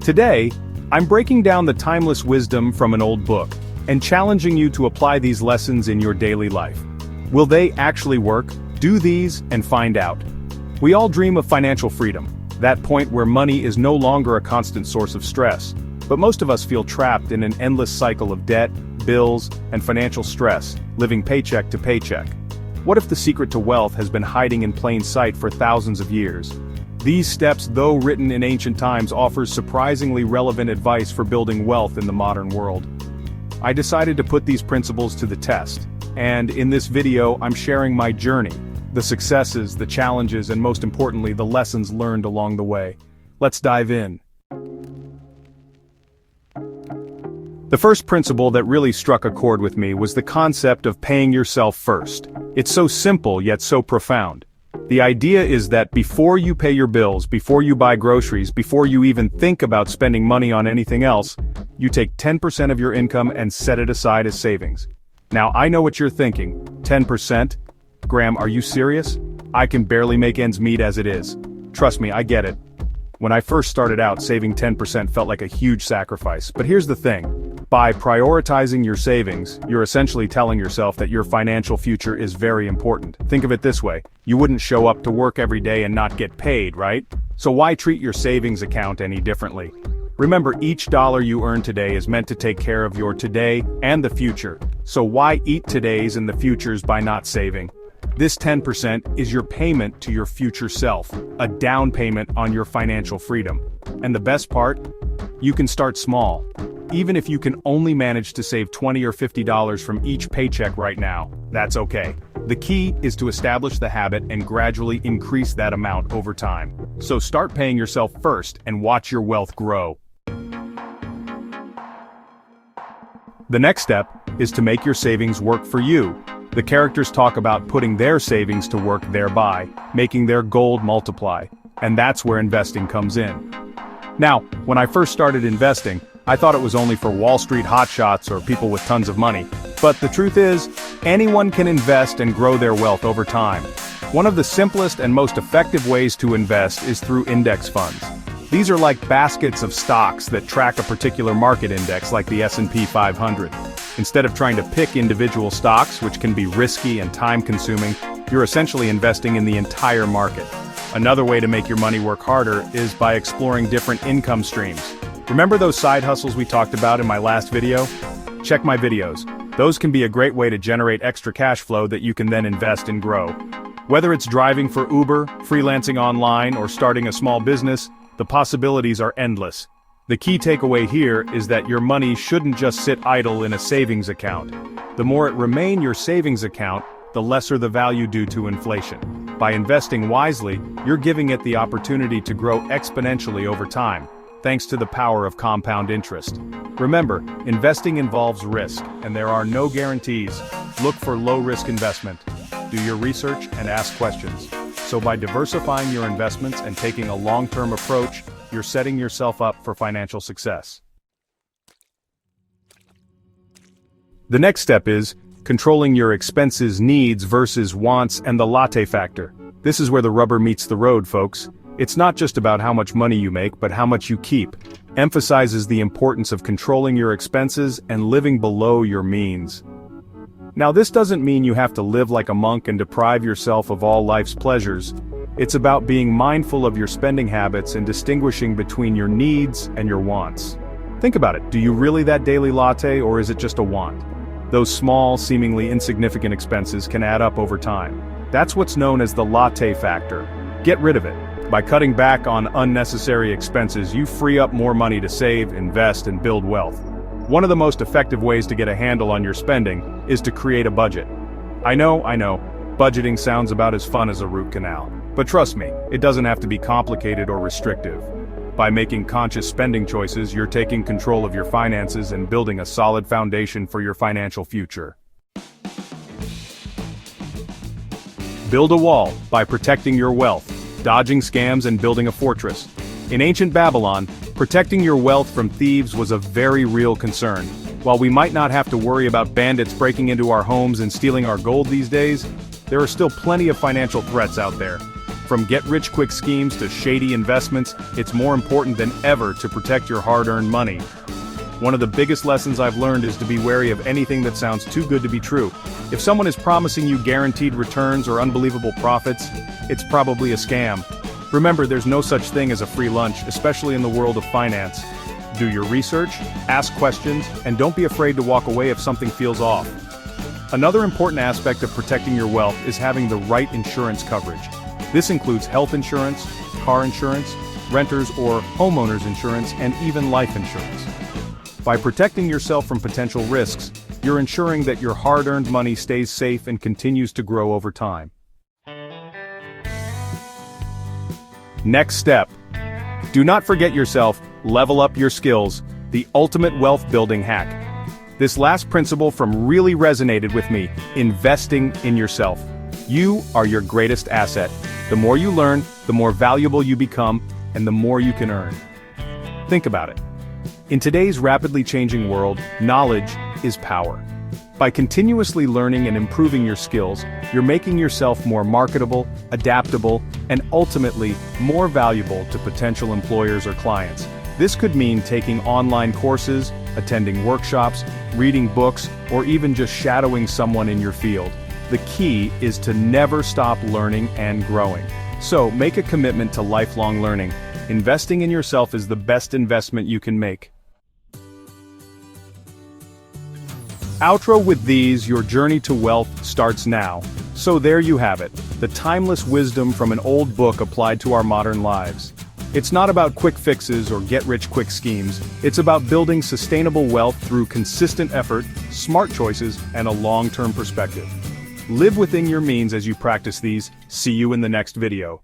Today, I'm breaking down the timeless wisdom from an old book and challenging you to apply these lessons in your daily life. Will they actually work? Do these and find out. We all dream of financial freedom, that point where money is no longer a constant source of stress. But most of us feel trapped in an endless cycle of debt, bills, and financial stress, living paycheck to paycheck. What if the secret to wealth has been hiding in plain sight for thousands of years? These steps, though written in ancient times, offers surprisingly relevant advice for building wealth in the modern world. I decided to put these principles to the test, and in this video I'm sharing my journey, the successes, the challenges, and most importantly, the lessons learned along the way. Let's dive in. The first principle that really struck a chord with me was the concept of paying yourself first. It's so simple yet so profound. The idea is that before you pay your bills, before you buy groceries, before you even think about spending money on anything else, you take 10% of your income and set it aside as savings. Now I know what you're thinking, 10%? Graham, are you serious? I can barely make ends meet as it is. Trust me, I get it. When I first started out, saving 10% felt like a huge sacrifice, but here's the thing. By prioritizing your savings, you're essentially telling yourself that your financial future is very important. Think of it this way, you wouldn't show up to work every day and not get paid, right? So why treat your savings account any differently? Remember, each dollar you earn today is meant to take care of your today and the future. So why eat today's and the futures by not saving? This 10% is your payment to your future self, a down payment on your financial freedom. And the best part? You can start small. Even if you can only manage to save $20 or $50 from each paycheck right now, that's okay. The key is to establish the habit and gradually increase that amount over time. So start paying yourself first and watch your wealth grow. The next step is to make your savings work for you. The characters talk about putting their savings to work thereby, making their gold multiply. And that's where investing comes in. Now, when I first started investing, I thought it was only for Wall Street hotshots or people with tons of money. But the truth is, anyone can invest and grow their wealth over time. One of the simplest and most effective ways to invest is through index funds. These are like baskets of stocks that track a particular market index like the S&P 500. Instead of trying to pick individual stocks, which can be risky and time-consuming, you're essentially investing in the entire market. Another way to make your money work harder is by exploring different income streams. Remember those side hustles we talked about in my last video? Check my videos. Those can be a great way to generate extra cash flow that you can then invest and grow. Whether it's driving for Uber, freelancing online, or starting a small business, the possibilities are endless. The key takeaway here is that your money shouldn't just sit idle in a savings account. The more it remains your savings account, the lesser the value due to inflation. By investing wisely, you're giving it the opportunity to grow exponentially over time, thanks to the power of compound interest. Remember, investing involves risk, and there are no guarantees. Look for low-risk investment. Do your research and ask questions. So by diversifying your investments and taking a long-term approach, you're setting yourself up for financial success. The next step is controlling your expenses, needs versus wants, and the latte factor. This is where the rubber meets the road, folks. It's not just about how much money you make, but how much you keep. Emphasizes the importance of controlling your expenses and living below your means. Now, this doesn't mean you have to live like a monk and deprive yourself of all life's pleasures. It's about being mindful of your spending habits and distinguishing between your needs and your wants. Think about it, do you really that daily latte, or is it just a want? Those small, seemingly insignificant expenses can add up over time. That's what's known as the latte factor. Get rid of it. By cutting back on unnecessary expenses, you free up more money to save, invest, and build wealth. One of the most effective ways to get a handle on your spending is to create a budget. I know, budgeting sounds about as fun as a root canal. But trust me, it doesn't have to be complicated or restrictive. By making conscious spending choices, you're taking control of your finances and building a solid foundation for your financial future. Build a wall by protecting your wealth, dodging scams, and building a fortress. In ancient Babylon, protecting your wealth from thieves was a very real concern. While we might not have to worry about bandits breaking into our homes and stealing our gold these days, there are still plenty of financial threats out there. From get-rich-quick schemes to shady investments, it's more important than ever to protect your hard-earned money. One of the biggest lessons I've learned is to be wary of anything that sounds too good to be true. If someone is promising you guaranteed returns or unbelievable profits, it's probably a scam. Remember, there's no such thing as a free lunch, especially in the world of finance. Do your research, ask questions, and don't be afraid to walk away if something feels off. Another important aspect of protecting your wealth is having the right insurance coverage. This includes health insurance, car insurance, renters or homeowners insurance, and even life insurance. By protecting yourself from potential risks, you're ensuring that your hard-earned money stays safe and continues to grow over time. Next step. Do not forget yourself, level up your skills, the ultimate wealth-building hack. This last principle really resonated with me, investing in yourself. You are your greatest asset. The more you learn, the more valuable you become, and the more you can earn. Think about it. In today's rapidly changing world, knowledge is power. By continuously learning and improving your skills, you're making yourself more marketable, adaptable, and ultimately, more valuable to potential employers or clients. This could mean taking online courses, attending workshops, reading books, or even just shadowing someone in your field. The key is to never stop learning and growing. So, make a commitment to lifelong learning. Investing in yourself is the best investment you can make. Outro with these, your journey to wealth starts now. So there you have it, the timeless wisdom from an old book applied to our modern lives. It's not about quick fixes or get-rich-quick schemes, it's about building sustainable wealth through consistent effort, smart choices, and a long-term perspective. Live within your means as you practice these. See you in the next video.